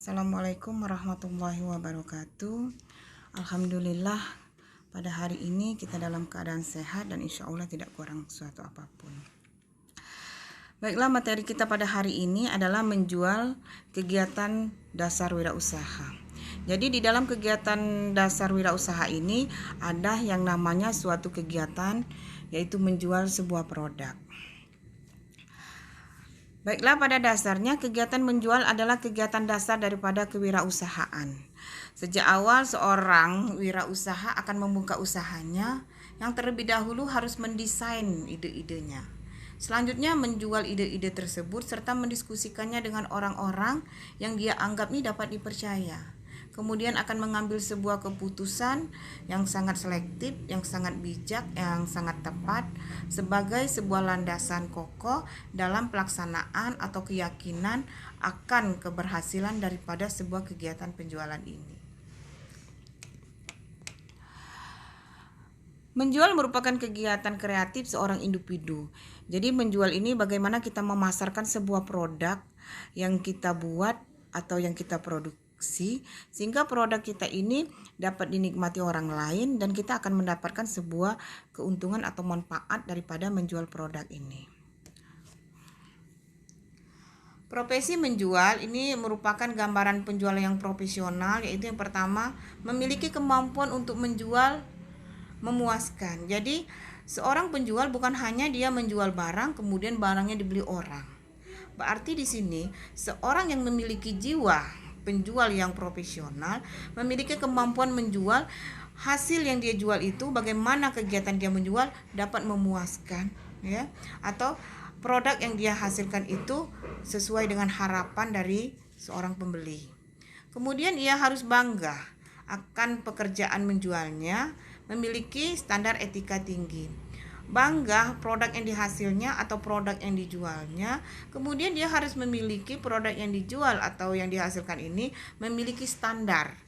Assalamualaikum warahmatullahi wabarakatuh. Alhamdulillah, pada hari ini kita dalam keadaan sehat dan insya Allah tidak kurang suatu apapun. Baiklah, materi kita pada hari ini adalah menjual kegiatan dasar wirausaha. Jadi di dalam kegiatan dasar wirausaha ini ada yang namanya suatu kegiatan, yaitu menjual sebuah produk. Baiklah, pada dasarnya kegiatan menjual adalah kegiatan dasar daripada kewirausahaan. Sejak awal seorang wirausaha akan membuka usahanya, yang terlebih dahulu harus mendesain ide-idenya. Selanjutnya menjual ide-ide tersebut serta mendiskusikannya dengan orang-orang yang dia anggap ini dapat dipercaya. Kemudian akan mengambil sebuah keputusan yang sangat selektif, yang sangat bijak, yang sangat tepat sebagai sebuah landasan kokoh dalam pelaksanaan atau keyakinan akan keberhasilan daripada sebuah kegiatan penjualan ini. Menjual merupakan kegiatan kreatif seorang individu. Jadi menjual ini bagaimana kita memasarkan sebuah produk yang kita buat atau yang kita produksi, sehingga produk kita ini dapat dinikmati orang lain dan kita akan mendapatkan sebuah keuntungan atau manfaat daripada menjual produk ini. Profesi menjual ini merupakan gambaran penjual yang profesional, yaitu yang pertama memiliki kemampuan untuk menjual memuaskan. Jadi seorang penjual bukan hanya dia menjual barang kemudian barangnya dibeli orang. Berarti di sini seorang yang memiliki jiwa penjual yang profesional memiliki kemampuan menjual hasil yang dia jual itu, bagaimana kegiatan dia menjual dapat memuaskan, ya, atau produk yang dia hasilkan itu sesuai dengan harapan dari seorang pembeli. Kemudian ia harus bangga akan pekerjaan menjualnya, memiliki standar etika tinggi. Bangga produk yang dihasilnya atau produk yang dijualnya. Kemudian dia harus memiliki produk yang dijual atau yang dihasilkan ini memiliki standar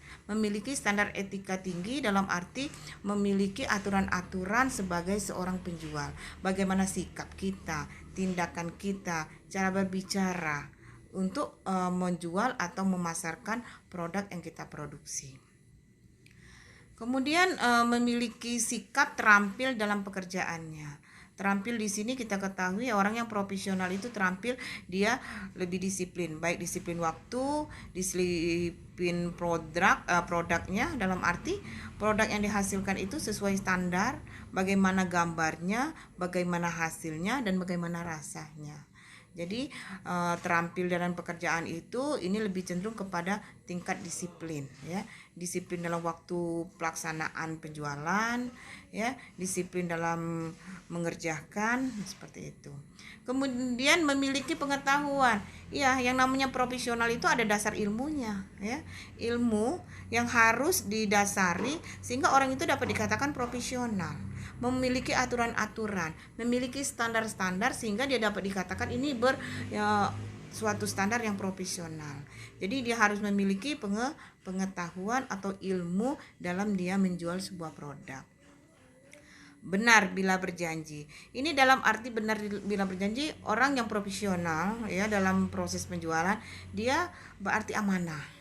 etika tinggi, dalam arti memiliki aturan-aturan sebagai seorang penjual. Bagaimana sikap kita, tindakan kita, cara berbicara untuk menjual atau memasarkan produk yang kita produksi. Kemudian memiliki sikap terampil dalam pekerjaannya. Terampil di sini kita ketahui orang yang profesional itu terampil, dia lebih disiplin, baik disiplin waktu, disiplin produknya, dalam arti produk yang dihasilkan itu sesuai standar, bagaimana gambarnya, bagaimana hasilnya, dan bagaimana rasanya. Jadi terampil dalam pekerjaan itu ini lebih cenderung kepada tingkat disiplin, ya. Disiplin dalam waktu pelaksanaan penjualan, ya, disiplin dalam mengerjakan, seperti itu. Kemudian memiliki pengetahuan. Ya, yang namanya profesional itu ada dasar ilmunya, ya. Ilmu yang harus didasari sehingga orang itu dapat dikatakan profesional. Memiliki aturan-aturan, memiliki standar-standar sehingga dia dapat dikatakan ini suatu standar yang profesional. Jadi dia harus memiliki pengetahuan atau ilmu dalam dia menjual sebuah produk. Benar bila berjanji. Ini dalam arti benar bila berjanji, orang yang profesional, ya, dalam proses penjualan dia berarti amanah.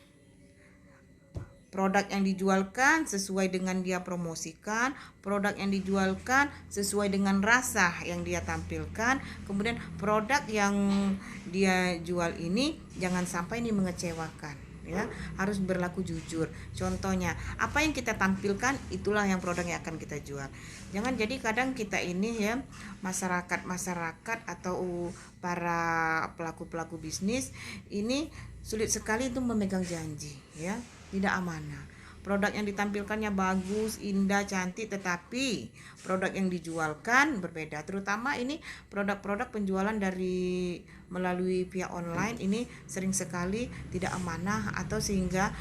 Produk yang dijualkan sesuai dengan dia promosikan, produk yang dijualkan sesuai dengan rasa yang dia tampilkan, kemudian produk yang dia jual ini jangan sampai ini mengecewakan, ya, harus berlaku jujur. Contohnya, apa yang kita tampilkan itulah yang produk yang akan kita jual. Jangan jadi kadang kita ini, ya, masyarakat atau para pelaku bisnis ini sulit sekali untuk memegang janji, ya, tidak amanah. Produk yang ditampilkannya bagus, indah, cantik, tetapi produk yang dijualkan berbeda. Terutama ini produk-produk penjualan dari melalui via online ini sering sekali tidak amanah, atau sehingga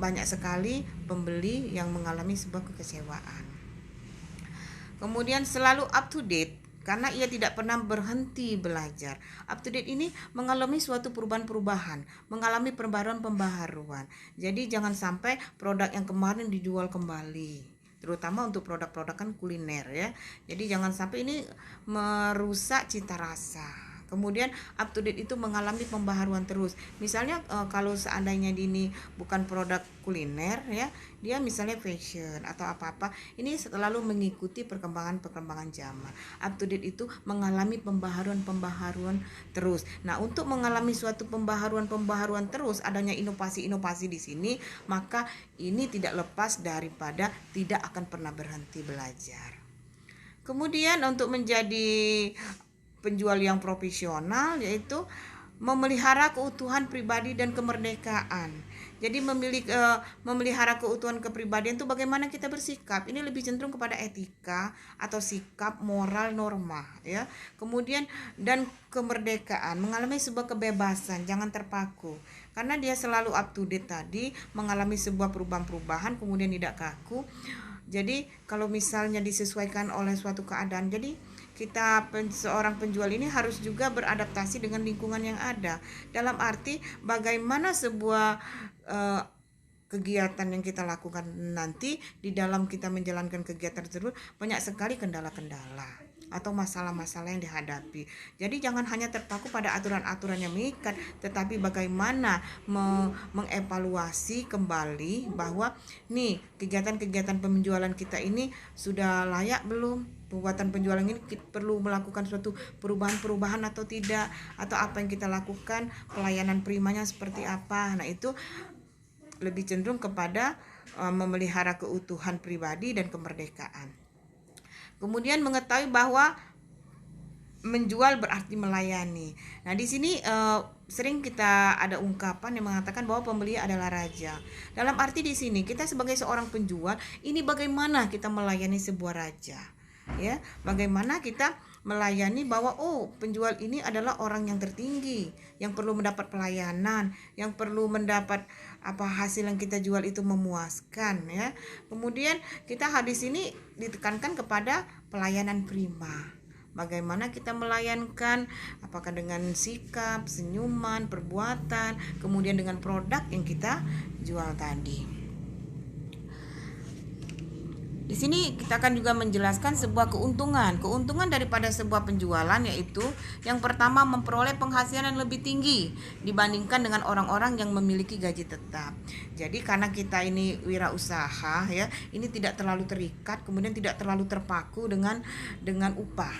banyak sekali pembeli yang mengalami sebuah kekecewaan. Kemudian selalu up to date, karena ia tidak pernah berhenti belajar. Up to date ini mengalami suatu perubahan-perubahan, mengalami pembaharuan. Jadi jangan sampai produk yang kemarin dijual kembali, terutama untuk produk-produk kan kuliner, ya. Jadi jangan sampai ini merusak cita rasa. Kemudian up to date itu mengalami pembaharuan terus. Misalnya kalau seandainya ini bukan produk kuliner ya, dia misalnya fashion atau apa-apa, ini selalu mengikuti perkembangan zaman. Up to date itu mengalami pembaharuan terus. Nah, untuk mengalami suatu pembaharuan terus, adanya inovasi-inovasi di sini, maka ini tidak lepas daripada tidak akan pernah berhenti belajar. Kemudian untuk menjadi penjual yang profesional yaitu memelihara keutuhan pribadi dan kemerdekaan. Jadi memelihara keutuhan kepribadian itu bagaimana kita bersikap. Ini lebih cenderung kepada etika atau sikap moral norma ya. Kemudian dan kemerdekaan, mengalami sebuah kebebasan, jangan terpaku. Karena dia selalu up to date tadi, mengalami sebuah perubahan kemudian tidak kaku. Jadi kalau misalnya disesuaikan oleh suatu keadaan, jadi kita seorang penjual ini harus juga beradaptasi dengan lingkungan yang ada. Dalam arti bagaimana sebuah kegiatan yang kita lakukan nanti di dalam kita menjalankan kegiatan tersebut banyak sekali kendala-kendala atau masalah-masalah yang dihadapi. Jadi jangan hanya terpaku pada aturan-aturan yang mengikat, tetapi bagaimana mengevaluasi kembali bahwa nih kegiatan-kegiatan penjualan kita ini sudah layak belum? Pembuatan penjualan ini perlu melakukan suatu perubahan-perubahan atau tidak, atau apa yang kita lakukan, pelayanan primanya seperti apa. Nah, itu lebih cenderung kepada memelihara keutuhan pribadi dan kemerdekaan. Kemudian mengetahui bahwa menjual berarti melayani. Nah, di sini sering kita ada ungkapan yang mengatakan bahwa pembeli adalah raja. Dalam arti di sini kita sebagai seorang penjual, ini bagaimana kita melayani sebuah raja. Ya, bagaimana kita melayani bahwa penjual ini adalah orang yang tertinggi, yang perlu mendapat pelayanan, yang perlu mendapat hasil yang kita jual itu memuaskan ya. Kemudian kita hadis ini ditekankan kepada pelayanan prima. Bagaimana kita melayani, apakah dengan sikap, senyuman, perbuatan, kemudian dengan produk yang kita jual tadi. Di sini kita akan juga menjelaskan sebuah keuntungan daripada sebuah penjualan, yaitu yang pertama memperoleh penghasilan yang lebih tinggi dibandingkan dengan orang-orang yang memiliki gaji tetap. Jadi karena kita ini wirausaha ya, ini tidak terlalu terikat, kemudian tidak terlalu terpaku dengan upah.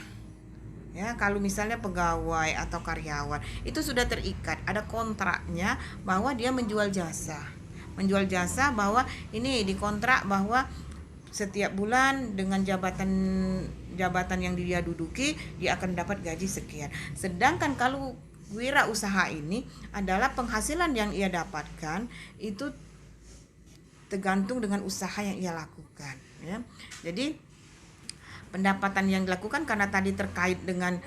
Ya, kalau misalnya pegawai atau karyawan itu sudah terikat, ada kontraknya bahwa dia menjual jasa bahwa ini dikontrak bahwa setiap bulan dengan jabatan yang dia duduki dia akan dapat gaji sekian. Sedangkan kalau wirausaha ini adalah penghasilan yang ia dapatkan itu tergantung dengan usaha yang ia lakukan ya. Jadi pendapatan yang dilakukan karena tadi terkait dengan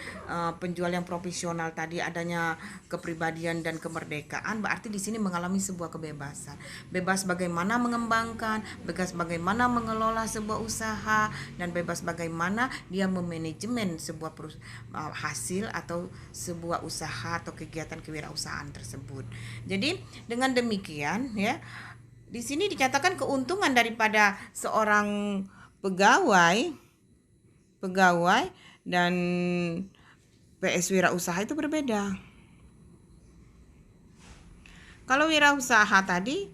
penjual yang profesional tadi, adanya kepribadian dan kemerdekaan, berarti di sini mengalami sebuah kebebasan. Bebas bagaimana mengembangkan, bebas bagaimana mengelola sebuah usaha, dan bebas bagaimana dia memanajemen sebuah hasil atau sebuah usaha atau kegiatan kewirausahaan tersebut. Jadi dengan demikian ya, di sini dikatakan keuntungan daripada seorang pegawai dan PS wirausaha itu berbeda. Kalau wirausaha tadi,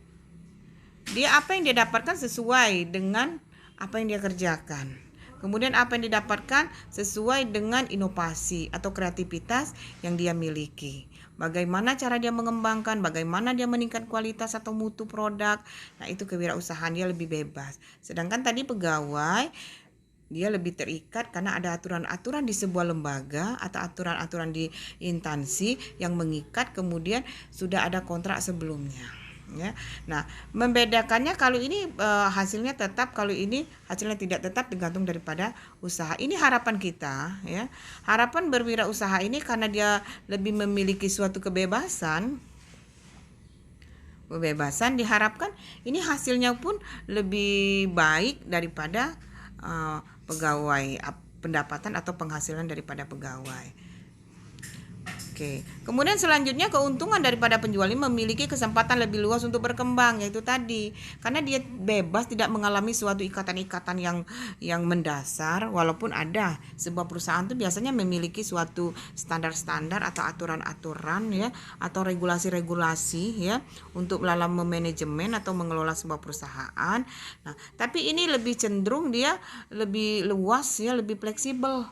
dia apa yang dia dapatkan sesuai dengan apa yang dia kerjakan. Kemudian apa yang didapatkan sesuai dengan inovasi atau kreativitas yang dia miliki. Bagaimana cara dia mengembangkan, bagaimana dia meningkat kualitas atau mutu produk. Nah, itu kewirausahaan dia lebih bebas. Sedangkan tadi pegawai dia lebih terikat karena ada aturan-aturan di sebuah lembaga atau aturan-aturan di instansi yang mengikat, kemudian sudah ada kontrak sebelumnya ya. Nah, membedakannya kalau ini hasilnya tetap, kalau ini hasilnya tidak tetap, tergantung daripada usaha. Ini harapan kita ya. Harapan berwirausaha ini karena dia lebih memiliki suatu kebebasan diharapkan ini hasilnya pun lebih baik daripada pegawai, pendapatan atau penghasilan daripada pegawai. Oke, kemudian selanjutnya keuntungan daripada penjual ini memiliki kesempatan lebih luas untuk berkembang, yaitu tadi karena dia bebas tidak mengalami suatu ikatan-ikatan yang mendasar. Walaupun ada sebuah perusahaan itu biasanya memiliki suatu standar-standar atau aturan-aturan ya, atau regulasi-regulasi ya untuk dalam memanajemen atau mengelola sebuah perusahaan. Nah, tapi ini lebih cenderung dia lebih luas ya, lebih fleksibel.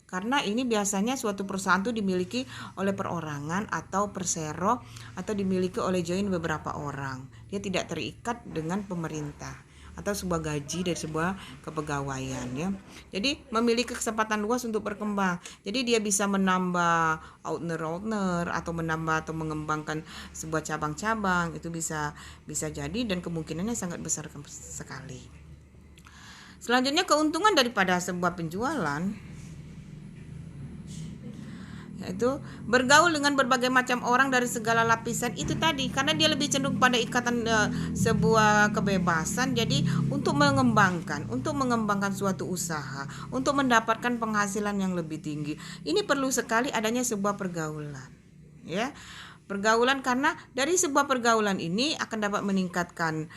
Karena ini biasanya suatu perusahaan itu dimiliki oleh perorangan atau persero atau dimiliki oleh join beberapa orang. Dia tidak terikat dengan pemerintah atau sebuah gaji dari sebuah kepegawaian ya. Jadi memiliki kesempatan luas untuk berkembang. Jadi dia bisa menambah owner atau menambah atau mengembangkan sebuah cabang-cabang, itu bisa jadi dan kemungkinannya sangat besar sekali. Selanjutnya keuntungan daripada sebuah penjualan yaitu bergaul dengan berbagai macam orang dari segala lapisan itu tadi, karena dia lebih cenderung pada ikatan sebuah kebebasan. Jadi untuk mengembangkan suatu usaha, untuk mendapatkan penghasilan yang lebih tinggi, ini perlu sekali adanya sebuah pergaulan ya. Pergaulan, karena dari sebuah pergaulan ini akan dapat meningkatkan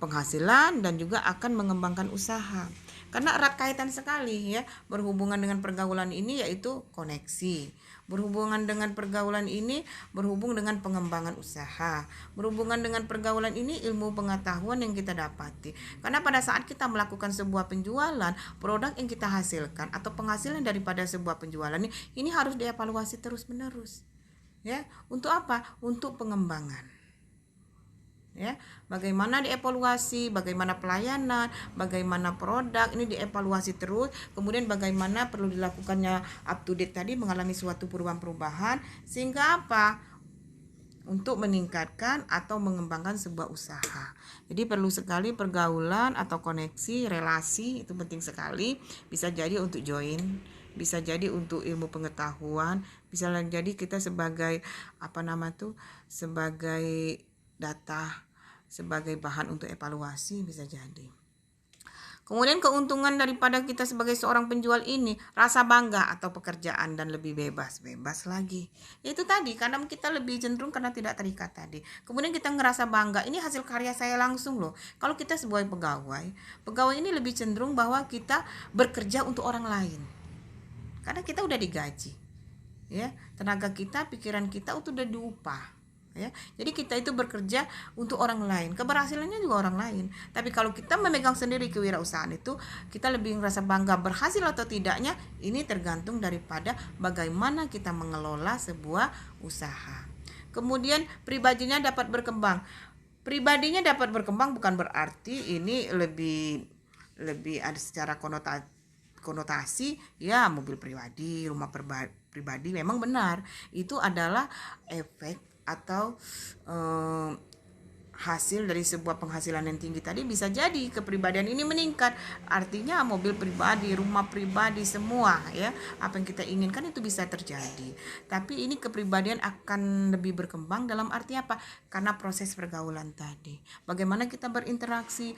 penghasilan dan juga akan mengembangkan usaha. Karena erat kaitan sekali ya berhubungan dengan pergaulan ini, yaitu koneksi. Berhubungan dengan pergaulan ini berhubung dengan pengembangan usaha. Berhubungan dengan pergaulan ini ilmu pengetahuan yang kita dapati. Karena pada saat kita melakukan sebuah penjualan, produk yang kita hasilkan atau penghasilan daripada sebuah penjualan ini harus dievaluasi terus-menerus. Ya, untuk apa? Untuk pengembangan. Ya, bagaimana dievaluasi, bagaimana pelayanan, bagaimana produk ini dievaluasi terus. Kemudian bagaimana perlu dilakukannya up to date tadi, mengalami suatu perubahan-perubahan sehingga apa? Untuk meningkatkan atau mengembangkan sebuah usaha. Jadi perlu sekali pergaulan atau koneksi, relasi, itu penting sekali. Bisa jadi untuk join, bisa jadi untuk ilmu pengetahuan, bisa jadi kita sebagai sebagai data, sebagai bahan untuk evaluasi, bisa jadi. Kemudian keuntungan daripada kita sebagai seorang penjual ini, rasa bangga atau pekerjaan dan lebih bebas lagi. Itu tadi, karena kita lebih cenderung karena tidak terikat tadi. Kemudian kita ngerasa bangga, ini hasil karya saya langsung loh. Kalau kita sebagai pegawai ini lebih cenderung bahwa kita bekerja untuk orang lain. Karena kita udah digaji. Ya, tenaga kita, pikiran kita itu udah diupah. Ya, jadi kita itu bekerja untuk orang lain, keberhasilannya juga orang lain. Tapi kalau kita memegang sendiri kewirausahaan itu, kita lebih merasa bangga berhasil atau tidaknya. Ini tergantung daripada bagaimana kita mengelola sebuah usaha. Kemudian pribadinya dapat berkembang. Pribadinya dapat berkembang bukan berarti ini lebih ada secara konotasi ya mobil pribadi, rumah pribadi. Memang benar itu adalah efek atau hasil dari sebuah penghasilan yang tinggi tadi. Bisa jadi kepribadian ini meningkat, artinya mobil pribadi, rumah pribadi, semua ya apa yang kita inginkan itu bisa terjadi. Tapi ini kepribadian akan lebih berkembang dalam arti apa? Karena proses pergaulan tadi, bagaimana kita berinteraksi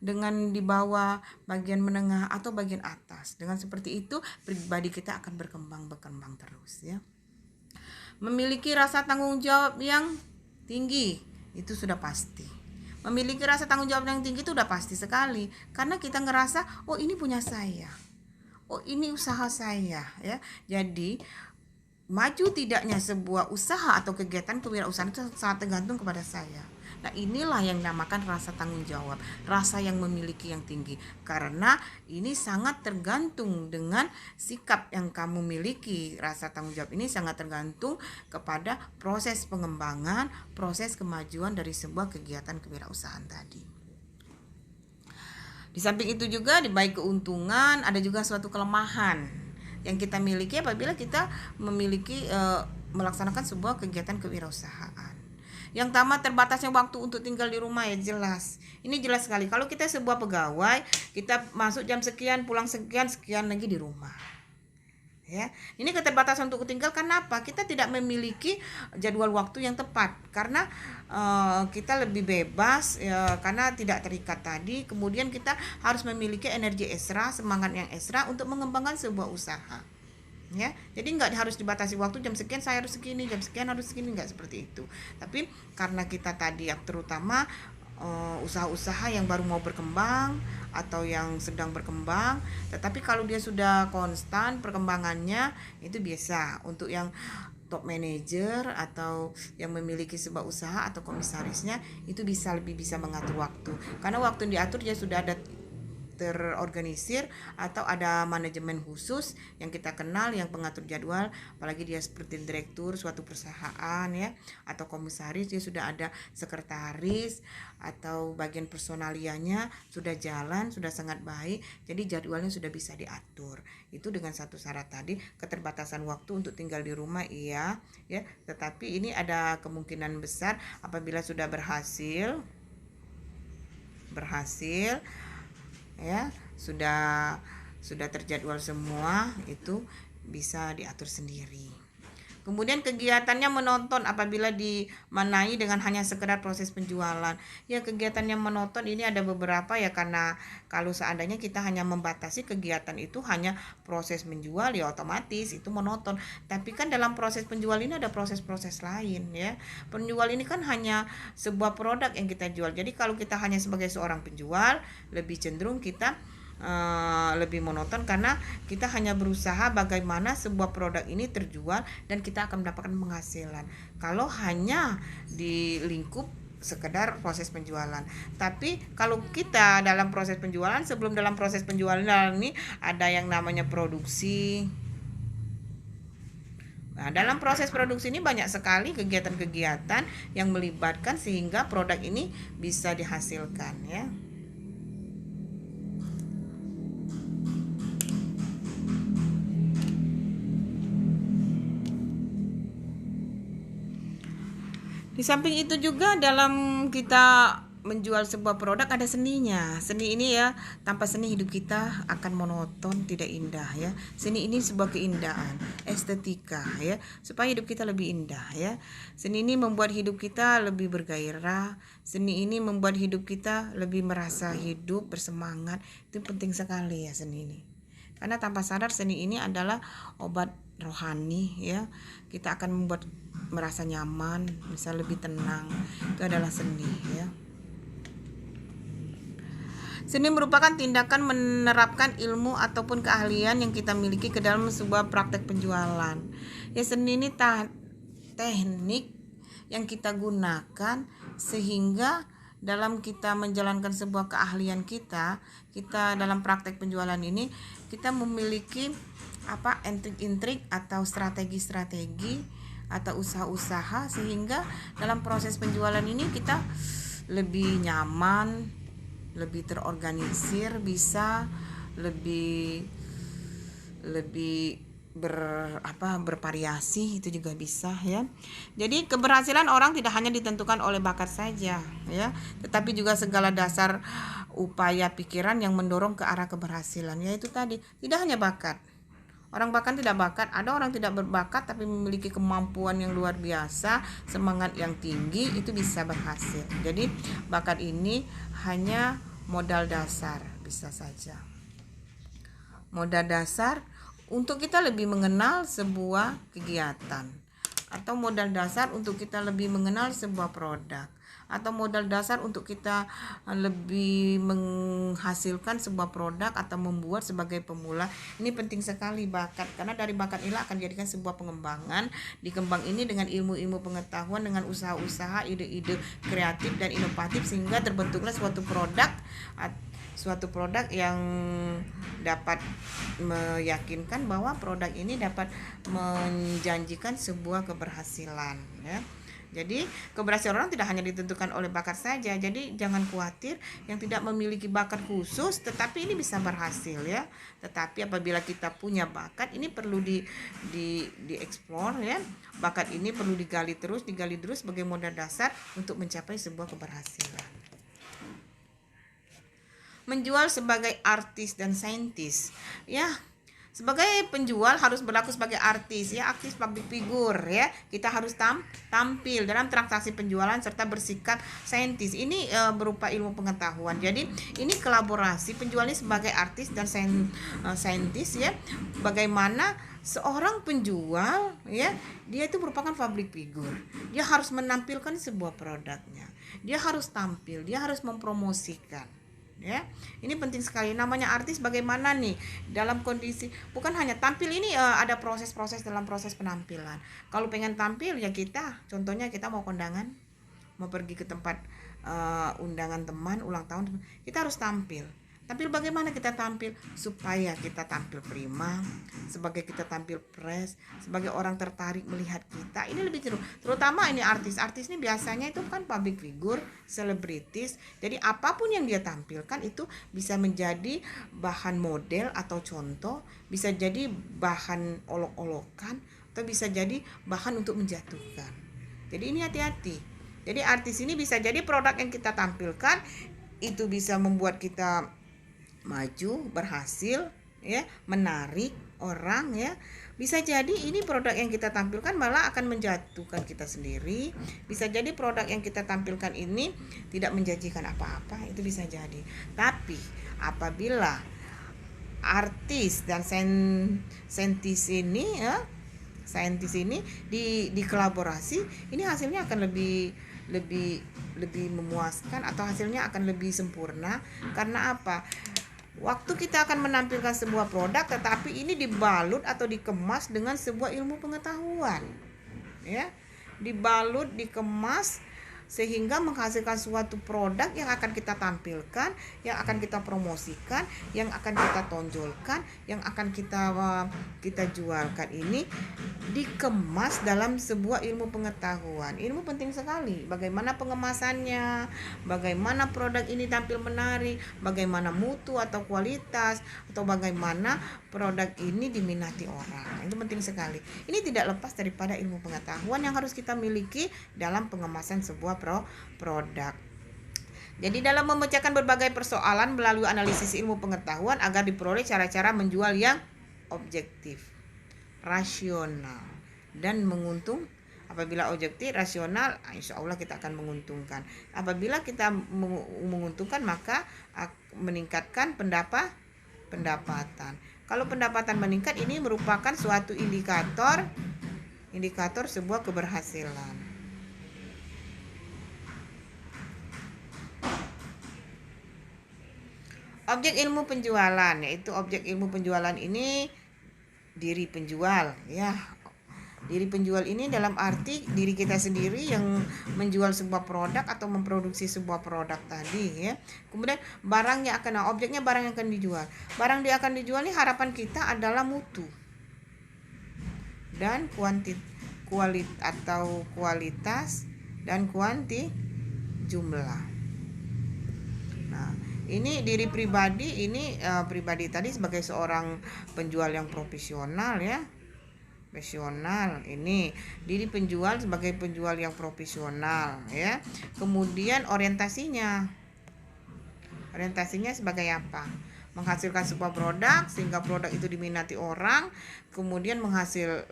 dengan di bawah, bagian menengah atau bagian atas. Dengan seperti itu pribadi kita akan berkembang terus ya. Memiliki rasa tanggung jawab yang tinggi, itu sudah pasti. Memiliki rasa tanggung jawab yang tinggi itu sudah pasti sekali, karena kita ngerasa, oh ini punya saya, oh ini usaha saya ya. Jadi maju tidaknya sebuah usaha atau kegiatan kewirausahaan itu sangat tergantung kepada saya. Nah, inilah yang dinamakan rasa tanggung jawab, rasa yang memiliki yang tinggi. Karena ini sangat tergantung dengan sikap yang kamu miliki. Rasa tanggung jawab ini sangat tergantung kepada proses pengembangan, proses kemajuan dari sebuah kegiatan kewirausahaan tadi. Di samping itu juga di baik keuntungan, ada juga suatu kelemahan yang kita miliki apabila kita memiliki melaksanakan sebuah kegiatan kewirausahaan. Yang pertama, terbatasnya waktu untuk tinggal di rumah ya jelas. Ini jelas sekali. Kalau kita sebuah pegawai, kita masuk jam sekian, pulang sekian lagi di rumah. Ya, ini keterbatasan untuk tinggal. Kenapa? Kita tidak memiliki jadwal waktu yang tepat. Karena kita lebih bebas ya, karena tidak terikat tadi. Kemudian kita harus memiliki energi ekstra, semangat yang ekstra untuk mengembangkan sebuah usaha. ya. Jadi nggak harus dibatasi waktu jam sekian saya harus segini, jam sekian harus segini, nggak seperti itu. Tapi karena kita tadi terutama usaha-usaha yang baru mau berkembang atau yang sedang berkembang, tetapi kalau dia sudah konstan perkembangannya itu biasa untuk yang top manager atau yang memiliki sebuah usaha atau komisarisnya itu lebih bisa mengatur waktu, karena waktu yang diatur dia sudah ada terorganisir atau ada manajemen khusus yang kita kenal yang pengatur jadwal, apalagi dia seperti direktur suatu perusahaan ya atau komisaris, dia sudah ada sekretaris atau bagian personalianya sudah jalan, sudah sangat baik, jadi jadwalnya sudah bisa diatur. Itu dengan satu syarat tadi, keterbatasan waktu untuk tinggal di rumah iya ya, tetapi ini ada kemungkinan besar apabila sudah berhasil ya, sudah terjadwal semua, itu bisa diatur sendiri. Kemudian kegiatannya menonton apabila dimanai dengan hanya sekedar proses penjualan. Ya, kegiatannya menonton ini ada beberapa ya, karena kalau seandainya kita hanya membatasi kegiatan itu hanya proses menjual ya otomatis itu menonton. Tapi kan dalam proses penjual ini ada proses-proses lain ya. Penjual ini kan hanya sebuah produk yang kita jual. Jadi kalau kita hanya sebagai seorang penjual, lebih cenderung kita lebih monoton karena kita hanya berusaha bagaimana sebuah produk ini terjual dan kita akan mendapatkan penghasilan. Kalau hanya di lingkup sekedar proses penjualan. Tapi kalau kita dalam proses penjualan, sebelum dalam proses penjualan ini ada yang namanya produksi. Nah, dalam proses produksi ini banyak sekali kegiatan-kegiatan yang melibatkan sehingga produk ini bisa dihasilkan ya. Di samping itu juga dalam kita menjual sebuah produk ada seninya. Seni ini ya, tanpa seni hidup kita akan monoton, tidak indah ya. Seni ini sebuah keindahan, estetika ya, supaya hidup kita lebih indah ya. Seni ini membuat hidup kita lebih bergairah. Seni ini membuat hidup kita lebih merasa hidup, bersemangat. Itu penting sekali ya seni ini. Karena tanpa sadar seni ini adalah obat rohani ya. Kita akan membuat merasa nyaman, bisa lebih tenang. Itu adalah seni ya. Seni merupakan tindakan menerapkan ilmu ataupun keahlian yang kita miliki ke dalam sebuah praktek penjualan. Ya, seni ini teknik yang kita gunakan sehingga dalam kita menjalankan sebuah keahlian kita dalam praktek penjualan ini kita memiliki intrik-intrik atau strategi-strategi atau usaha-usaha sehingga dalam proses penjualan ini kita lebih nyaman, lebih terorganisir, bisa lebih bervariasi, itu juga bisa ya. Jadi keberhasilan orang tidak hanya ditentukan oleh bakat saja ya, tetapi juga segala dasar upaya pikiran yang mendorong ke arah keberhasilan. Yaitu tadi, tidak hanya bakat. Orang bahkan tidak bakat, ada orang tidak berbakat tapi memiliki kemampuan yang luar biasa, semangat yang tinggi, itu bisa berhasil. Jadi bakat ini hanya modal dasar, bisa saja modal dasar untuk kita lebih mengenal sebuah kegiatan, atau modal dasar untuk kita lebih mengenal sebuah produk, atau modal dasar untuk kita lebih menghasilkan sebuah produk atau membuat sebagai pemula. Ini penting sekali bakat, karena dari bakat inilah akan dijadikan sebuah pengembangan. Dikembang ini dengan ilmu-ilmu pengetahuan, dengan usaha-usaha, ide-ide kreatif dan inovatif, sehingga terbentuklah suatu produk yang dapat meyakinkan bahwa produk ini dapat menjanjikan sebuah keberhasilan ya. Jadi keberhasilan orang tidak hanya ditentukan oleh bakat saja. Jadi jangan khawatir yang tidak memiliki bakat khusus, tetapi ini bisa berhasil ya. Tetapi apabila kita punya bakat, ini perlu dieksplor ya. Bakat ini perlu digali terus sebagai modal dasar untuk mencapai sebuah keberhasilan. Menjual sebagai artis dan saintis ya. Sebagai penjual harus berlaku sebagai artis ya, artis public figure ya. Kita harus tampil dalam transaksi penjualan serta bersikap saintis. Ini berupa ilmu pengetahuan. Jadi ini kolaborasi penjual ini sebagai artis dan saintis ya. Bagaimana seorang penjual ya, dia itu merupakan public figure. Dia harus menampilkan sebuah produknya. Dia harus tampil, dia harus mempromosikan. Ya, ini penting sekali. Namanya artis bagaimana nih dalam kondisi bukan hanya tampil, ini ada proses-proses dalam proses penampilan. Kalau pengen tampil ya kita, contohnya kita mau kondangan, mau pergi ke tempat undangan teman, ulang tahun, kita harus tampil. Tampil bagaimana kita tampil supaya kita tampil prima, sebagai kita tampil fresh, sebagai orang tertarik melihat kita. Ini lebih seru. Terutama ini artis ini biasanya itu kan public figure, selebritis. Jadi apapun yang dia tampilkan itu bisa menjadi bahan model atau contoh, bisa jadi bahan olok-olokan, atau bisa jadi bahan untuk menjatuhkan. Jadi ini hati-hati. Jadi artis ini bisa jadi produk yang kita tampilkan itu bisa membuat kita maju, berhasil ya, menarik orang ya. Bisa jadi ini produk yang kita tampilkan malah akan menjatuhkan kita sendiri. Bisa jadi produk yang kita tampilkan ini tidak menjanjikan apa-apa, itu bisa jadi. Tapi apabila artis dan saintis ini ya, di kolaborasi, ini hasilnya akan lebih memuaskan atau hasilnya akan lebih sempurna. Karena apa? Waktu kita akan menampilkan sebuah produk, tetapi ini dibalut atau dikemas dengan sebuah ilmu pengetahuan, ya, dibalut, dikemas sehingga menghasilkan suatu produk yang akan kita tampilkan, yang akan kita promosikan, yang akan kita tonjolkan, yang akan kita jualkan. Ini dikemas dalam sebuah ilmu pengetahuan. Ilmu penting sekali. Bagaimana pengemasannya, bagaimana produk ini tampil menarik, bagaimana mutu atau kualitas, atau bagaimana produk ini diminati orang. Itu penting sekali. Ini tidak lepas daripada ilmu pengetahuan yang harus kita miliki dalam pengemasan sebuah produk. Jadi dalam memecahkan berbagai persoalan melalui analisis ilmu pengetahuan agar diperoleh cara-cara menjual yang objektif, rasional, dan menguntung. Apabila objektif, rasional, insya Allah kita akan menguntungkan. Apabila kita menguntungkan, maka meningkatkan pendapatan. Kalau pendapatan meningkat, ini merupakan suatu indikator sebuah keberhasilan. Objek ilmu penjualan, yaitu objek ilmu penjualan ini diri penjual ya. Diri penjual ini dalam arti diri kita sendiri yang menjual sebuah produk atau memproduksi sebuah produk tadi ya. Kemudian barang yang akan, objeknya barang yang akan dijual. Barang yang akan dijual ini harapan kita adalah mutu dan kualitas dan jumlah. Nah, ini diri pribadi, pribadi tadi sebagai seorang penjual yang profesional ya. Ini diri penjual sebagai penjual yang profesional ya. Kemudian orientasinya sebagai apa? Menghasilkan sebuah produk sehingga produk itu diminati orang, kemudian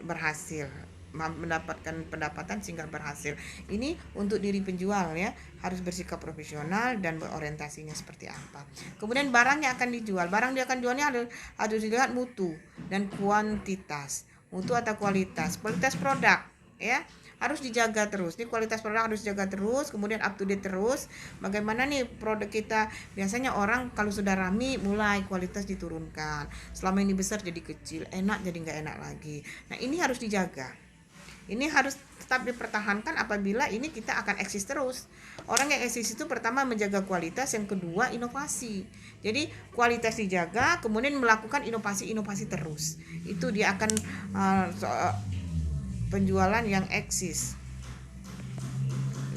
berhasil mendapatkan pendapatan sehingga berhasil. Ini untuk diri penjual ya, harus bersikap profesional dan berorientasinya seperti apa. Kemudian barang yang akan dijual, barang yang akan jualnya harus dilihat mutu dan kuantitas. Mutu atau kualitas produk ya, harus dijaga terus. Ini kualitas produk harus dijaga terus, kemudian up to date terus. Bagaimana nih produk kita? Biasanya orang kalau sudah rame mulai kualitas diturunkan. Selama ini besar jadi kecil, enak jadi nggak enak lagi. Nah, ini harus dijaga. Ini harus tetap dipertahankan apabila ini kita akan eksis terus. Orang yang eksis itu pertama menjaga kualitas, yang kedua inovasi. Jadi kualitas dijaga, kemudian melakukan inovasi terus. Itu dia akan penjualan yang eksis.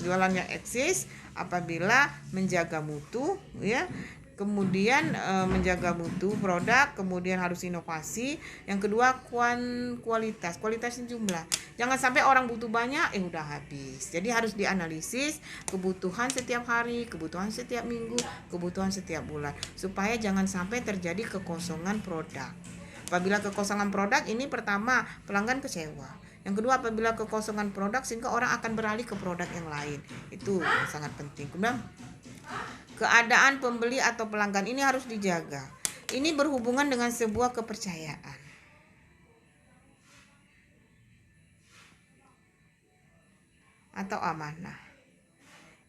Penjualan yang eksis apabila menjaga mutu ya. Kemudian menjaga mutu produk, kemudian harus inovasi. Yang kedua kualitasnya jumlah. Jangan sampai orang butuh banyak udah habis. Jadi harus dianalisis kebutuhan setiap hari, kebutuhan setiap minggu, kebutuhan setiap bulan, supaya jangan sampai terjadi kekosongan produk. Apabila kekosongan produk, ini pertama pelanggan kecewa. Yang kedua, apabila kekosongan produk sehingga orang akan beralih ke produk yang lain. Itu sangat penting. Kemudian keadaan pembeli atau pelanggan ini harus dijaga. Ini berhubungan dengan sebuah kepercayaan atau amanah.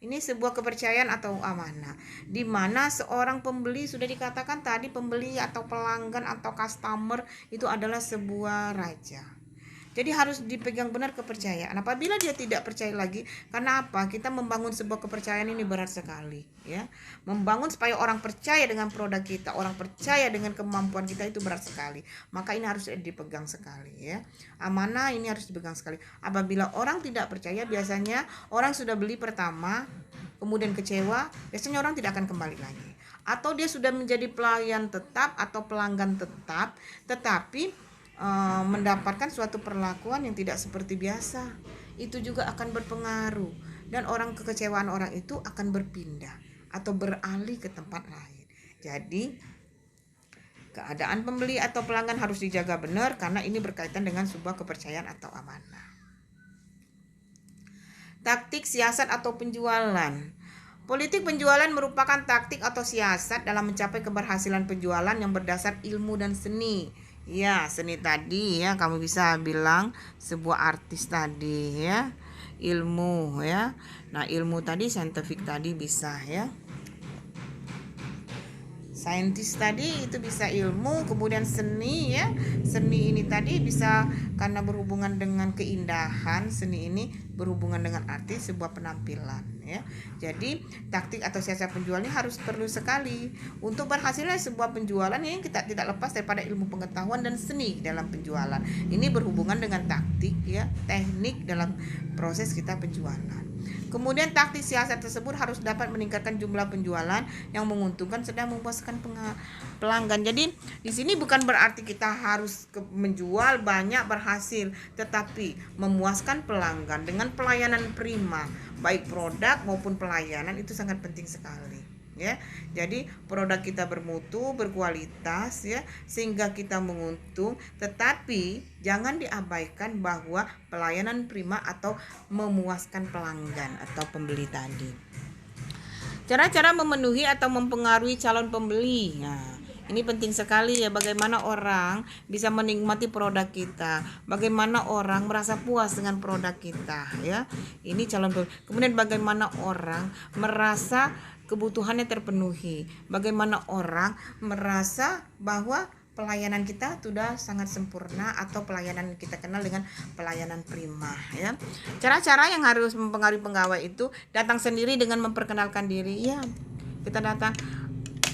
Ini sebuah kepercayaan atau amanah, di mana seorang pembeli, sudah dikatakan tadi, pembeli atau pelanggan atau customer itu adalah sebuah raja. Jadi harus dipegang benar kepercayaan. Apabila dia tidak percaya lagi, karena apa? Kita membangun sebuah kepercayaan ini berat sekali, ya. Membangun supaya orang percaya dengan produk kita, orang percaya dengan kemampuan kita itu berat sekali. Maka ini harus dipegang sekali, ya. Amanah ini harus dipegang sekali. Apabila orang tidak percaya, biasanya orang sudah beli pertama, kemudian kecewa, biasanya orang tidak akan kembali lagi. Atau dia sudah menjadi pelayan tetap atau pelanggan tetap, tetapi mendapatkan suatu perlakuan yang tidak seperti biasa, itu juga akan berpengaruh, dan kekecewaan orang itu akan berpindah atau beralih ke tempat lain. Jadi keadaan pembeli atau pelanggan harus dijaga benar, karena ini berkaitan dengan sebuah kepercayaan atau amanah. Taktik, siasat atau penjualan. Politik penjualan merupakan taktik atau siasat dalam mencapai keberhasilan penjualan yang berdasar ilmu dan seni. Ya, seni tadi ya, kamu bisa bilang sebuah artis tadi ya. Ilmu ya. Nah, ilmu tadi scientific tadi bisa ya. Saintis tadi itu bisa ilmu, kemudian seni ya. Seni ini tadi bisa karena berhubungan dengan keindahan, seni ini berhubungan dengan arti sebuah penampilan ya. Jadi taktik atau siasat penjual ini harus perlu sekali. Untuk berhasilnya sebuah penjualan ini kita tidak lepas daripada ilmu pengetahuan dan seni dalam penjualan. Ini berhubungan dengan taktik ya, teknik dalam proses kita penjualan. Kemudian taktik siasat tersebut harus dapat meningkatkan jumlah penjualan yang menguntungkan sedang memuaskan pelanggan. Jadi di sini bukan berarti kita harus menjual banyak berhasil, tetapi memuaskan pelanggan dengan pelayanan prima, baik produk maupun pelayanan, itu sangat penting sekali. Ya, jadi produk kita bermutu, berkualitas ya, sehingga kita menguntung, tetapi jangan diabaikan bahwa pelayanan prima atau memuaskan pelanggan atau pembeli tadi. Cara-cara memenuhi atau mempengaruhi calon pembeli. Nah, ini penting sekali ya, bagaimana orang bisa menikmati produk kita, bagaimana orang merasa puas dengan produk kita ya. Ini calon pembeli. Kemudian bagaimana orang merasa kebutuhannya terpenuhi, bagaimana orang merasa bahwa pelayanan kita sudah sangat sempurna atau pelayanan kita kenal dengan pelayanan prima ya. Cara-cara yang harus mempengaruhi pegawai itu, datang sendiri dengan memperkenalkan diri ya. Kita datang,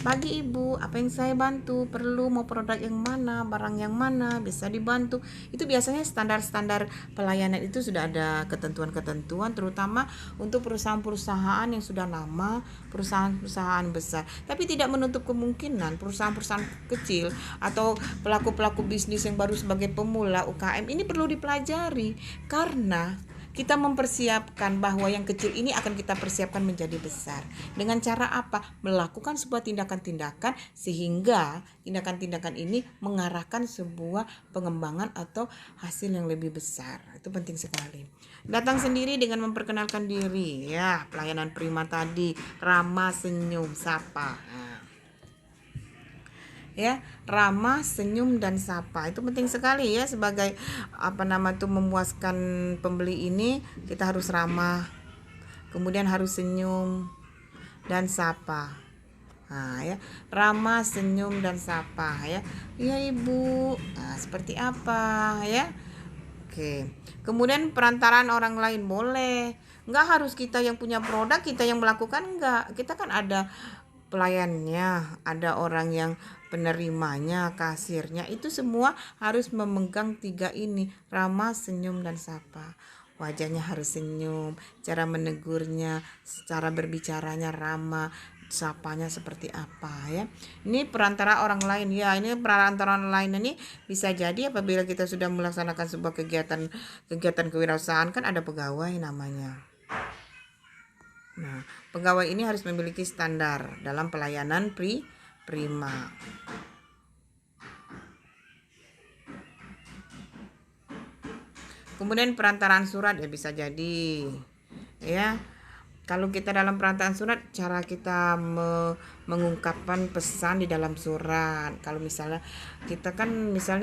pagi ibu, apa yang saya bantu, perlu mau produk yang mana, barang yang mana, bisa dibantu. Itu biasanya standar-standar pelayanan itu sudah ada ketentuan-ketentuan, terutama untuk perusahaan-perusahaan yang sudah lama, perusahaan-perusahaan besar. Tapi tidak menutup kemungkinan perusahaan-perusahaan kecil atau pelaku-pelaku bisnis yang baru sebagai pemula, UKM, ini perlu dipelajari, karena kita mempersiapkan bahwa yang kecil ini akan kita persiapkan menjadi besar. Dengan cara apa? Melakukan sebuah tindakan-tindakan sehingga tindakan-tindakan ini mengarahkan sebuah pengembangan atau hasil yang lebih besar. Itu penting sekali. Datang sendiri dengan memperkenalkan diri ya, pelayanan prima tadi, ramah, senyum, sapa. Ya, ramah, senyum, dan sapa itu penting sekali ya. Sebagai memuaskan pembeli ini, kita harus ramah, kemudian harus senyum dan sapa. Nah, ya, ramah, senyum, dan sapa ya. Iya ibu, seperti apa ya. Oke. Kemudian perantaraan orang lain boleh, nggak harus kita yang punya produk, kita yang melakukan, nggak. Kita kan ada pelayannya, ada orang yang penerimanya, kasirnya, itu semua harus memegang 3 ini, ramah, senyum, dan sapa. Wajahnya harus senyum, cara menegurnya, cara berbicaranya ramah, sapanya seperti apa ya. Ini perantara orang lain ya. Ini perantara orang lain ini bisa jadi apabila kita sudah melaksanakan sebuah kegiatan kewirausahaan, kan ada pegawai namanya. Nah, pegawai ini harus memiliki standar dalam pelayanan prima. Kemudian perantaraan surat ya bisa jadi ya. Kalau kita dalam perantaraan surat, cara kita mengungkapkan pesan di dalam surat. Kalau misalnya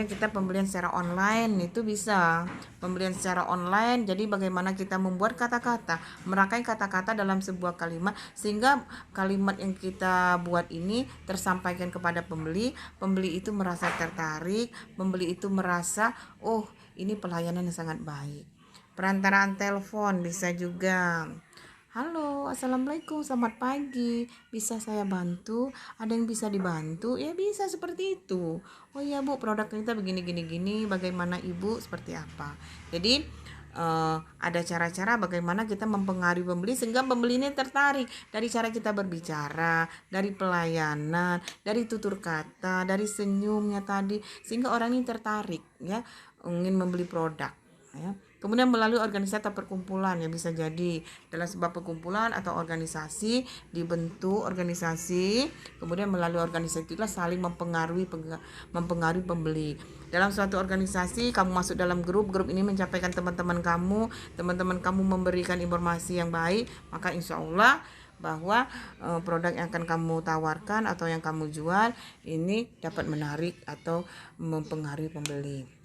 kita pembelian secara online, itu bisa pembelian secara online. Jadi bagaimana kita membuat kata-kata, merangkai kata-kata dalam sebuah kalimat sehingga kalimat yang kita buat ini tersampaikan kepada pembeli. Pembeli itu merasa tertarik, pembeli itu merasa, oh, ini pelayanan yang sangat baik. Perantaraan telepon bisa juga. Halo, assalamualaikum, selamat pagi. Bisa saya bantu? Ada yang bisa dibantu? Ya bisa seperti itu. Oh iya Bu, produk kita begini. Bagaimana Ibu? Seperti apa? Jadi ada cara-cara bagaimana kita mempengaruhi pembeli sehingga pembeli ini tertarik dari cara kita berbicara, dari pelayanan, dari tutur kata, dari senyumnya tadi, sehingga orang ini tertarik ya ingin membeli produk ya. Kemudian melalui organisasi atau perkumpulan ya, bisa jadi dalam sebuah perkumpulan atau organisasi, dibentuk organisasi, kemudian melalui organisasi itulah saling mempengaruhi pembeli. Dalam suatu organisasi kamu masuk dalam grup ini mencapai teman-teman kamu memberikan informasi yang baik, maka insya Allah bahwa produk yang akan kamu tawarkan atau yang kamu jual ini dapat menarik atau mempengaruhi pembeli.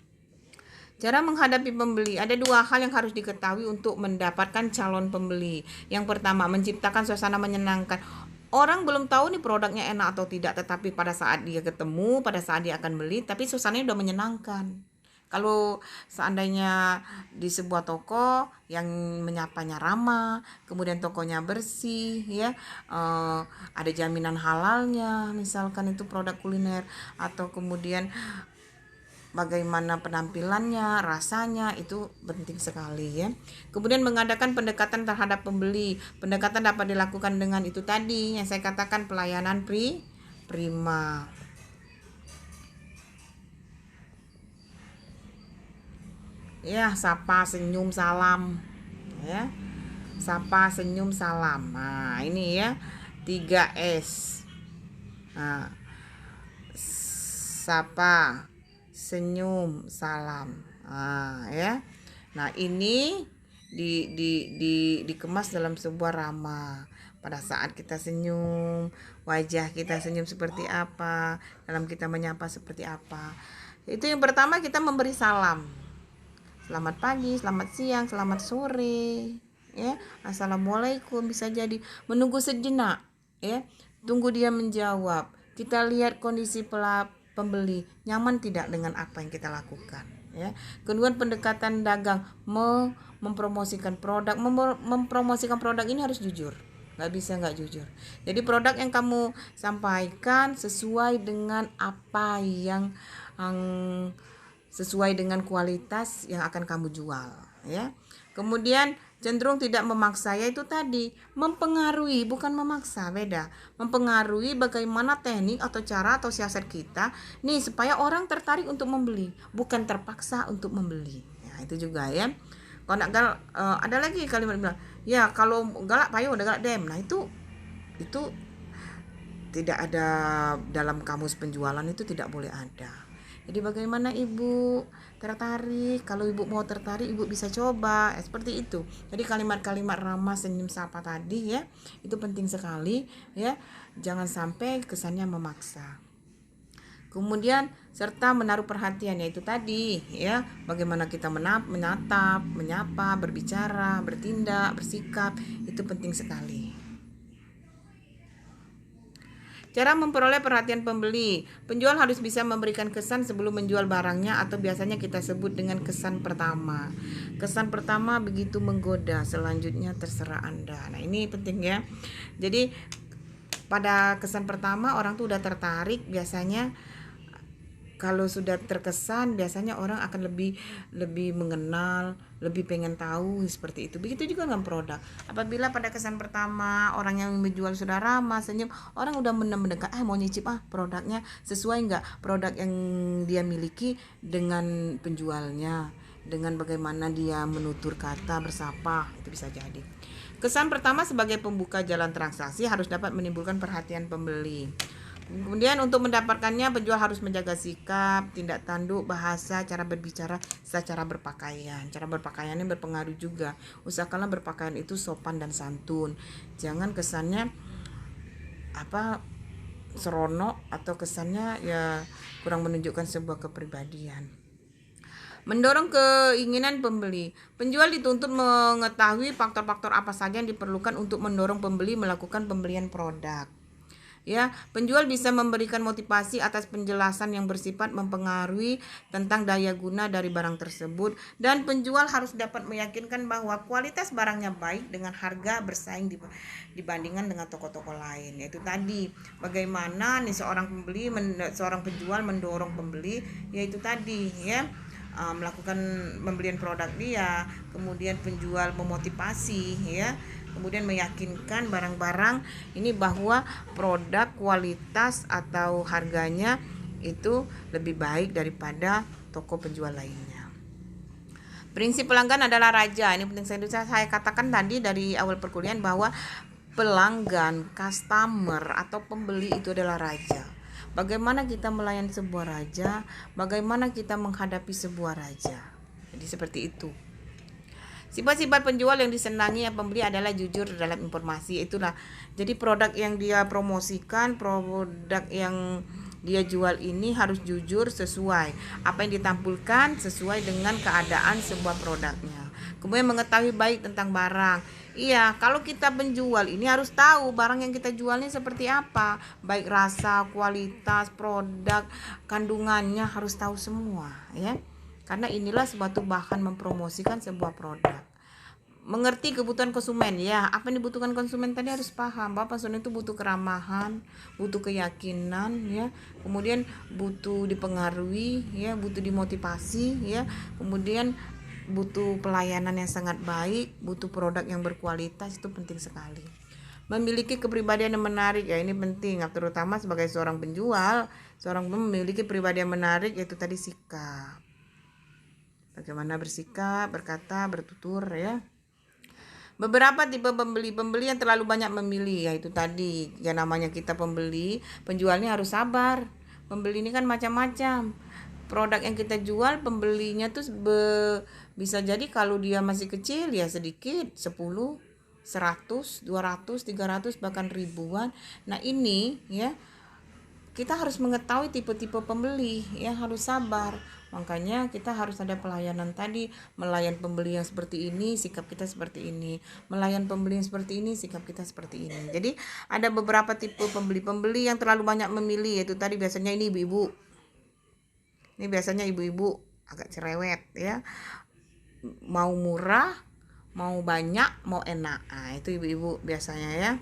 Cara menghadapi pembeli, ada 2 hal yang harus diketahui untuk mendapatkan calon pembeli. Yang pertama, menciptakan suasana menyenangkan. Orang belum tahu nih produknya enak atau tidak, tetapi pada saat dia ketemu, pada saat dia akan beli, tapi suasananya udah menyenangkan. Kalau seandainya di sebuah toko yang menyapanya ramah, kemudian tokonya bersih ya, ada jaminan halalnya, misalkan itu produk kuliner, atau kemudian bagaimana penampilannya, rasanya, itu penting sekali ya. Kemudian mengadakan pendekatan terhadap pembeli. Pendekatan dapat dilakukan dengan itu tadi yang saya katakan, pelayanan prima. Ya, sapa, senyum, salam. Ya. Sapa, senyum, salam. Nah, ini ya 3S. Nah, sapa, senyum, salam. Ya. Nah, ini dikemas dalam sebuah ramah. Pada saat kita senyum, wajah kita senyum seperti apa, dalam kita menyapa seperti apa. Itu yang pertama, kita memberi salam. Selamat pagi, selamat siang, selamat sore. Ya, assalamualaikum, bisa jadi menunggu sejenak ya. Tunggu dia menjawab. Kita lihat kondisi pembeli nyaman tidak dengan apa yang kita lakukan ya. Kemudian pendekatan dagang, mempromosikan produk. Mempromosikan produk ini harus jujur, nggak bisa nggak jujur. Jadi produk yang kamu sampaikan sesuai dengan apa yang sesuai dengan kualitas yang akan kamu jual ya. Kemudian cenderung tidak memaksa, yaitu tadi mempengaruhi, bukan memaksa, beda. Mempengaruhi bagaimana teknik atau cara atau siasat kita nih supaya orang tertarik untuk membeli, bukan terpaksa untuk membeli. Nah, itu juga ya. Kalau nak galak, ada lagi kalimat bilang, ya kalau galak payung udah galak dem. Nah, itu tidak ada dalam kamus penjualan, itu tidak boleh ada. Jadi bagaimana Ibu tertarik? Kalau Ibu mau tertarik, Ibu bisa coba seperti itu. Jadi kalimat-kalimat ramah, senyum, sapa tadi ya, itu penting sekali ya. Jangan sampai kesannya memaksa. Kemudian serta menaruh perhatian, yaitu tadi ya, bagaimana kita menatap, menyapa, berbicara, bertindak, bersikap, itu penting sekali. Cara memperoleh perhatian pembeli. Penjual harus bisa memberikan kesan sebelum menjual barangnya, atau biasanya kita sebut dengan kesan pertama. Kesan pertama begitu menggoda, selanjutnya terserah Anda. Nah, ini penting ya. Jadi pada kesan pertama orang tuh udah tertarik, biasanya kalau sudah terkesan biasanya orang akan lebih mengenal, lebih pengen tahu seperti itu. Begitu juga dengan produk. Apabila pada kesan pertama orang yang menjual sudah ramah, senyum, orang udah mendekat, mau nyicip produknya, sesuai nggak produk yang dia miliki dengan penjualnya, dengan bagaimana dia menutur kata, bersapa, itu bisa jadi. Kesan pertama sebagai pembuka jalan transaksi harus dapat menimbulkan perhatian pembeli. Kemudian untuk mendapatkannya penjual harus menjaga sikap, tindak tanduk, bahasa, cara berbicara, secara berpakaian. Cara berpakaiannya berpengaruh juga. Usahakanlah berpakaian itu sopan dan santun. Jangan kesannya seronok atau kesannya ya kurang menunjukkan sebuah kepribadian. Mendorong keinginan pembeli. Penjual dituntut mengetahui faktor-faktor apa saja yang diperlukan untuk mendorong pembeli melakukan pembelian produk. Ya, penjual bisa memberikan motivasi atas penjelasan yang bersifat mempengaruhi tentang daya guna dari barang tersebut, dan penjual harus dapat meyakinkan bahwa kualitas barangnya baik dengan harga bersaing dibandingkan dengan toko-toko lain. Yaitu tadi bagaimana nih seorang penjual mendorong pembeli, yaitu tadi ya melakukan pembelian produk dia, kemudian penjual memotivasi ya, kemudian meyakinkan barang-barang ini bahwa produk kualitas atau harganya itu lebih baik daripada toko penjual lainnya. Prinsip pelanggan adalah raja. Ini penting saya katakan tadi dari awal perkuliahan bahwa pelanggan, customer atau pembeli itu adalah raja. Bagaimana kita melayani sebuah raja, bagaimana kita menghadapi sebuah raja. Jadi seperti itu. Sifat-sifat penjual yang disenangi pembeli adalah jujur dalam informasi. Itulah. Jadi produk yang dia promosikan, produk yang dia jual ini harus jujur, sesuai apa yang ditampilkan, sesuai dengan keadaan sebuah produknya. Kemudian mengetahui baik tentang barang. Iya, kalau kita penjual ini harus tahu barang yang kita jual ini seperti apa, baik rasa, kualitas, produk, kandungannya harus tahu semua ya. Karena inilah suatu bahan mempromosikan sebuah produk. Mengerti kebutuhan konsumen ya, apa yang dibutuhkan konsumen tadi harus paham bahwa konsumen itu butuh keramahan, butuh keyakinan ya, kemudian butuh dipengaruhi ya, butuh dimotivasi ya, kemudian butuh pelayanan yang sangat baik, butuh produk yang berkualitas. Itu penting sekali. Memiliki kepribadian yang menarik ya, ini penting, terutama sebagai seorang penjual. Seorang memiliki pribadi yang menarik, yaitu tadi sikap, bagaimana bersikap, berkata, bertutur ya. Beberapa tipe pembeli yang terlalu banyak memilih, yaitu tadi ya, namanya kita pembeli, penjualnya harus sabar. Pembeli ini kan macam-macam. Produk yang kita jual, pembelinya tuh bisa jadi kalau dia masih kecil ya sedikit, 10, 100, 200, 300, bahkan ribuan. Nah ini ya, kita harus mengetahui tipe-tipe pembeli ya, harus sabar. Makanya kita harus ada pelayanan tadi, melayan pembeli yang seperti ini, sikap kita seperti ini. Melayan pembeli yang seperti ini, sikap kita seperti ini. Jadi ada beberapa tipe pembeli yang terlalu banyak memilih, yaitu tadi biasanya ini ibu-ibu. Ini biasanya ibu-ibu agak cerewet ya. Mau murah, mau banyak, mau enak. Nah, itu ibu-ibu biasanya ya.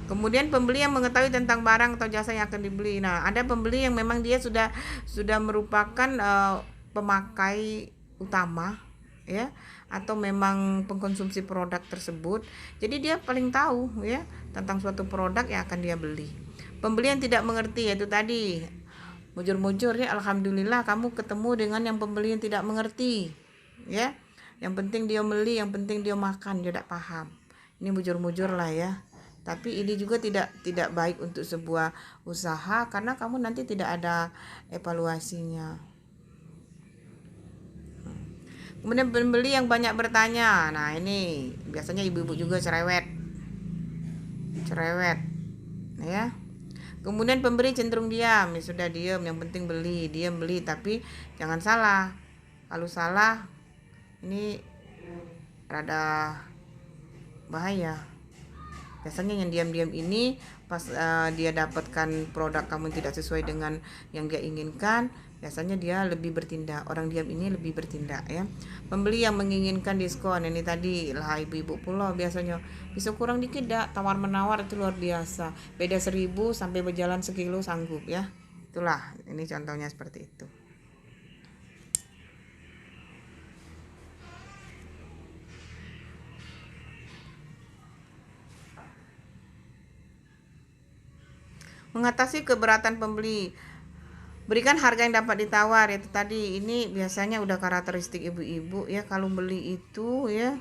Kemudian pembeli yang mengetahui tentang barang atau jasa yang akan dibeli. Nah, ada pembeli yang memang dia sudah merupakan pemakai utama ya, atau memang pengkonsumsi produk tersebut. Jadi dia paling tahu ya tentang suatu produk yang akan dia beli. Pembeli yang tidak mengerti, yaitu tadi mujur-mujur ya, alhamdulillah kamu ketemu dengan yang pembeli yang tidak mengerti ya. Yang penting dia beli, yang penting dia makan, dia tidak paham. Ini mujur-mujur lah ya. Tapi ini juga tidak baik untuk sebuah usaha, karena kamu nanti tidak ada evaluasinya. Kemudian pembeli yang banyak bertanya. Nah ini biasanya ibu-ibu juga cerewet ya. Kemudian pembeli cenderung diam, ya sudah diam, yang penting beli, tapi jangan salah. Kalau salah ini rada bahaya. Biasanya yang diam-diam ini pas dia dapatkan produk kamu tidak sesuai dengan yang dia inginkan, biasanya dia lebih bertindak. Orang diam ini lebih bertindak ya. Pembeli yang menginginkan diskon, ini tadi lah ibu-ibu pula biasanya bisa kurang dikit dah, tawar menawar itu luar biasa. Beda 1000 sampai berjalan sekilo sanggup ya. Itulah, ini contohnya seperti itu. Mengatasi keberatan pembeli, berikan harga yang dapat ditawar. Itu tadi, ini biasanya udah karakteristik ibu-ibu ya, kalau beli itu ya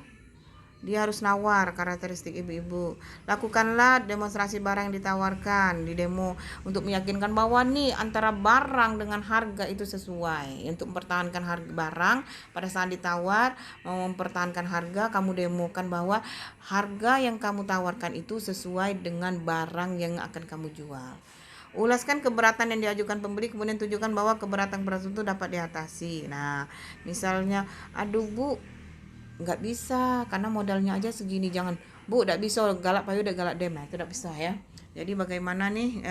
Dia harus nawar karakteristik ibu-ibu. Lakukanlah demonstrasi barang yang ditawarkan di demo untuk meyakinkan bahwa nih antara barang dengan harga itu sesuai. Untuk mempertahankan harga barang pada saat ditawar, mau mempertahankan harga, kamu demokan bahwa harga yang kamu tawarkan itu sesuai dengan barang yang akan kamu jual. Ulaskan keberatan yang diajukan pembeli, kemudian tunjukkan bahwa keberatan itu dapat diatasi. Nah, misalnya, aduh Bu, nggak bisa karena modalnya aja segini, jangan Bu, nggak bisa, galak payu udah galak dem, itu nggak bisa ya. Jadi bagaimana nih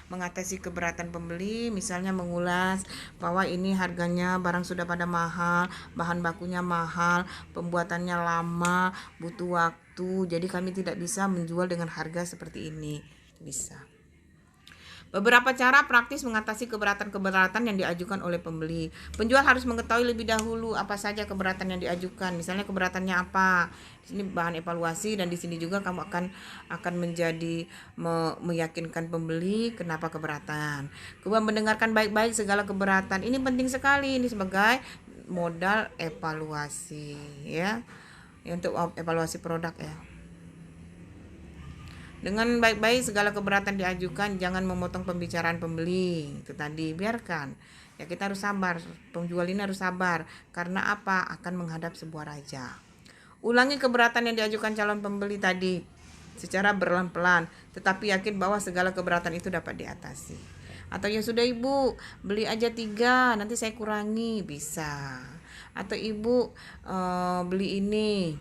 mengatasi keberatan pembeli, misalnya mengulas bahwa ini harganya barang sudah pada mahal, bahan bakunya mahal, pembuatannya lama, butuh waktu, jadi kami tidak bisa menjual dengan harga seperti ini. Bisa. Beberapa cara praktis mengatasi keberatan-keberatan yang diajukan oleh pembeli. Penjual harus mengetahui lebih dahulu apa saja keberatan yang diajukan. Misalnya keberatannya apa. Di sini bahan evaluasi, dan di sini juga kamu akan menjadi meyakinkan pembeli kenapa keberatan. Kemudian mendengarkan baik-baik segala keberatan. Ini penting sekali, ini sebagai modal evaluasi ya. Untuk evaluasi produk ya. Dengan baik-baik segala keberatan diajukan, jangan memotong pembicaraan pembeli. Itu tadi, biarkan. Ya kita harus sabar, penjual ini harus sabar. Karena apa? Akan menghadap sebuah raja. Ulangi keberatan yang diajukan calon pembeli tadi secara berpelan-pelan, tetapi yakin bahwa segala keberatan itu dapat diatasi. Atau ya sudah Ibu, beli aja 3, nanti saya kurangi, bisa. Atau Ibu beli ini,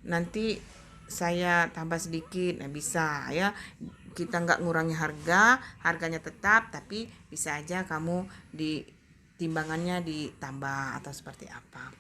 nanti saya tambah sedikit, nah bisa ya. Kita nggak ngurangi harganya tetap, tapi bisa aja kamu di timbangannya ditambah atau seperti apa.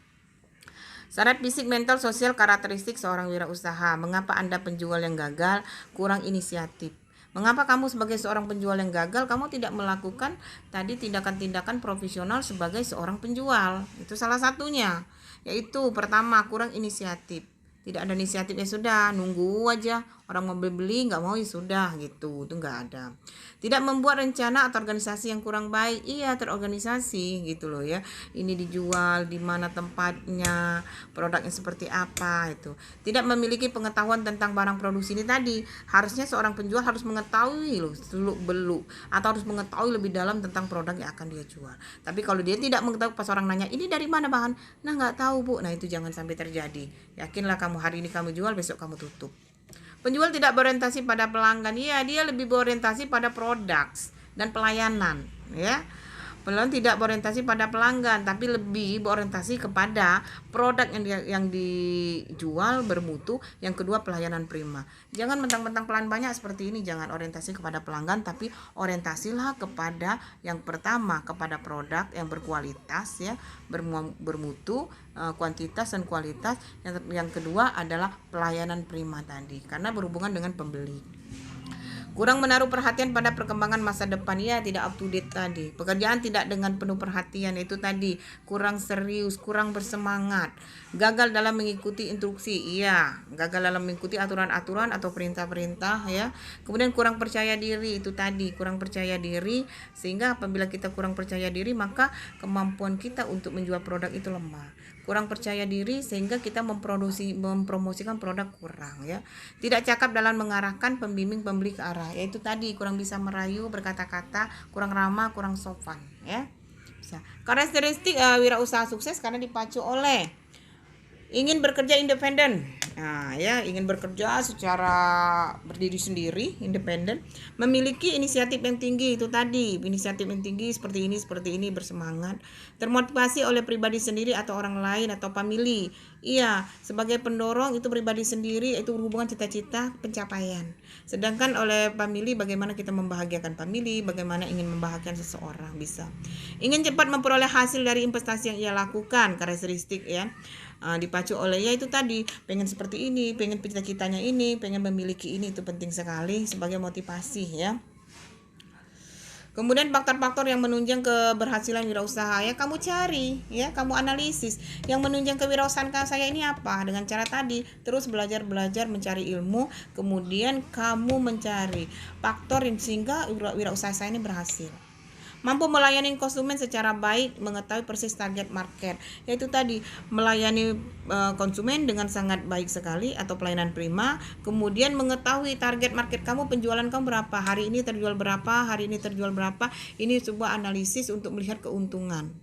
Syarat fisik, mental, sosial, karakteristik seorang wirausaha. Mengapa Anda penjual yang gagal, kurang inisiatif? Mengapa kamu sebagai seorang penjual yang gagal, kamu tidak melakukan tadi tindakan-tindakan profesional sebagai seorang penjual? Itu salah satunya. Yaitu pertama, kurang inisiatif. Tidak ada inisiatif, ya sudah nunggu aja orang mau beli nggak mau ya sudah gitu, itu nggak ada. Tidak membuat rencana atau organisasi yang kurang baik, iya terorganisasi gitu loh ya. Ini dijual di mana tempatnya, produknya seperti apa itu. Tidak memiliki pengetahuan tentang barang produksi ini tadi. Harusnya seorang penjual harus mengetahui loh seluk beluk atau harus mengetahui lebih dalam tentang produk yang akan dia jual. Tapi kalau dia tidak mengetahui, pas orang nanya ini dari mana bahan, nah nggak tahu Bu, nah itu jangan sampai terjadi. Yakinlah kamu hari ini kamu jual, besok kamu tutup. Penjual tidak berorientasi pada pelanggan, ya dia lebih berorientasi pada produk dan pelayanan ya. Pelanggan tidak berorientasi pada pelanggan, tapi lebih berorientasi kepada produk yang dijual bermutu. Yang kedua, pelayanan prima. Jangan mentang-mentang pelanggan banyak seperti ini, jangan orientasi kepada pelanggan, tapi orientasilah kepada yang pertama, kepada produk yang berkualitas ya, bermutu, kuantitas dan kualitas. Yang kedua adalah pelayanan prima tadi, karena berhubungan dengan pembeli. Kurang menaruh perhatian pada perkembangan masa depan, ya tidak up to date tadi. Pekerjaan tidak dengan penuh perhatian, itu tadi. Kurang serius, kurang bersemangat. Gagal dalam mengikuti instruksi, iya. Gagal dalam mengikuti aturan-aturan atau perintah-perintah ya. Kemudian kurang percaya diri, itu tadi. Kurang percaya diri, sehingga apabila kita kurang percaya diri, maka kemampuan kita untuk menjual produk itu lemah. Kurang percaya diri sehingga kita mempromosikan produk kurang ya. Tidak cakap dalam mengarahkan pembimbing pembeli ke arah, yaitu tadi kurang bisa merayu, berkata-kata, kurang ramah, kurang sopan ya. Bisa. Karakteristik wirausaha sukses karena dipacu oleh ingin bekerja independen. Nah, ya, ingin bekerja secara berdiri sendiri, independen, memiliki inisiatif yang tinggi, itu tadi, inisiatif yang tinggi seperti ini, bersemangat, termotivasi oleh pribadi sendiri atau orang lain atau family. Iya, sebagai pendorong itu pribadi sendiri, itu berhubungan cita-cita pencapaian. Sedangkan oleh family, bagaimana kita membahagiakan family, bagaimana ingin membahagiakan seseorang, bisa. Ingin cepat memperoleh hasil dari investasi yang ia lakukan, karakteristik ya. Dipacu oleh ya itu tadi, pengen seperti ini, pengen cita-citanya ini, pengen memiliki ini, itu penting sekali sebagai motivasi ya. Kemudian faktor-faktor yang menunjang keberhasilan wirausaha ya kamu cari ya, kamu analisis yang menunjang kewirausahaan saya ini apa, dengan cara tadi terus belajar mencari ilmu, kemudian kamu mencari faktor yang sehingga wirausaha saya ini berhasil. Mampu melayani konsumen secara baik, mengetahui persis target market. Yaitu tadi melayani konsumen dengan sangat baik sekali atau pelayanan prima. Kemudian mengetahui target market kamu, penjualan kamu berapa, hari ini terjual berapa, hari ini terjual berapa. Ini sebuah analisis untuk melihat keuntungan,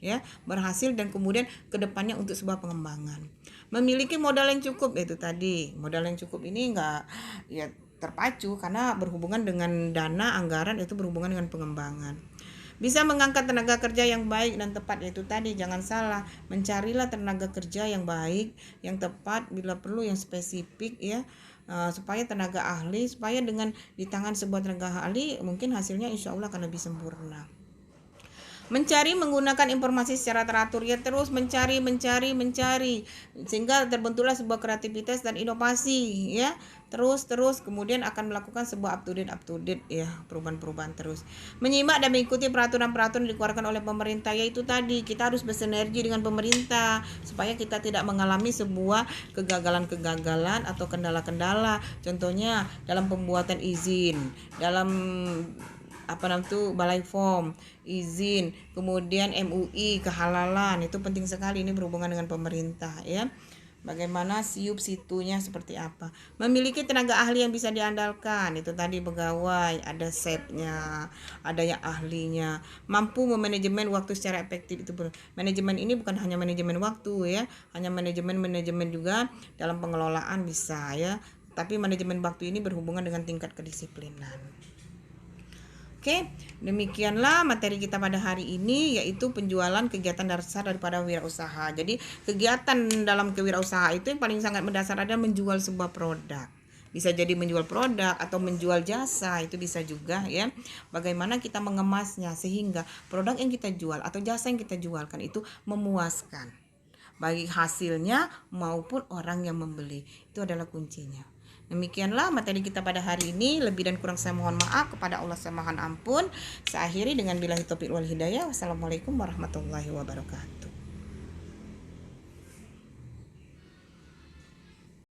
ya, berhasil dan kemudian kedepannya untuk sebuah pengembangan. Memiliki modal yang cukup, yaitu tadi modal yang cukup ini enggak ya terpacu karena berhubungan dengan dana anggaran, itu berhubungan dengan pengembangan. Bisa mengangkat tenaga kerja yang baik dan tepat, yaitu tadi jangan salah, mencarilah tenaga kerja yang baik, yang tepat, bila perlu yang spesifik, ya, supaya tenaga ahli, supaya dengan di tangan sebuah tenaga ahli mungkin hasilnya insya Allah akan lebih sempurna. Mencari menggunakan informasi secara teratur, ya, terus mencari sehingga terbentuklah sebuah kreativitas dan inovasi, ya, terus kemudian akan melakukan sebuah up to date, ya, perubahan terus. Menyimak dan mengikuti peraturan-peraturan yang dikeluarkan oleh pemerintah, yaitu tadi kita harus bersinergi dengan pemerintah supaya kita tidak mengalami sebuah kegagalan atau kendala-kendala, contohnya dalam pembuatan izin, dalam balai form izin, kemudian MUI, kehalalan, itu penting sekali, ini berhubungan dengan pemerintah, ya. Bagaimana situnya seperti apa. Memiliki tenaga ahli yang bisa diandalkan, itu tadi pegawai, ada chefnya, ada yang ahlinya. Mampu memanajemen waktu secara efektif, itu manajemen ini bukan hanya manajemen waktu, ya, hanya manajemen juga dalam pengelolaan bisa, ya, tapi manajemen waktu ini berhubungan dengan tingkat kedisiplinan. Oke, demikianlah materi kita pada hari ini, yaitu penjualan kegiatan dasar daripada wirausaha. Jadi kegiatan dalam kewirausahaan itu yang paling sangat mendasar adalah menjual sebuah produk. Bisa jadi menjual produk atau menjual jasa, itu bisa juga, ya. Bagaimana kita mengemasnya sehingga produk yang kita jual atau jasa yang kita jualkan itu memuaskan bagi hasilnya maupun orang yang membeli. Itu adalah kuncinya. Demikianlah materi kita pada hari ini. Lebih dan kurang saya mohon maaf, kepada Allah saya mohon ampun. Saya akhiri dengan billahi taufiq wal hidayah. Wassalamualaikum warahmatullahi wabarakatuh.